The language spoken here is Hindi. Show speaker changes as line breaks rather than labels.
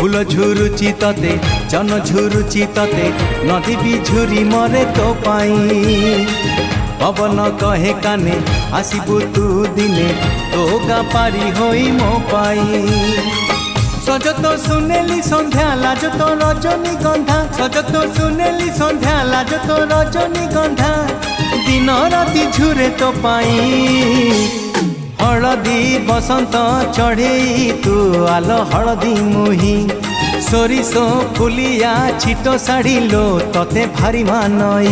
फूल झुरुची तते जन झुरुची तते नदी भी झुरी मरे तो पाई पवन कहे काने आसबू तू दिने तो गा पारी होई मो पाई सज तो सुनेली संध्या लाज तो रजनी गंधा सज तो सुनेली संध्या लाज तो रजनी गंधा दिन राति झुरे तो पाई हलदी बसंत चढ़े तू आल हलदी मुही सोरिसो फुलिया छिटो साड़ी लो तते भारी मानई।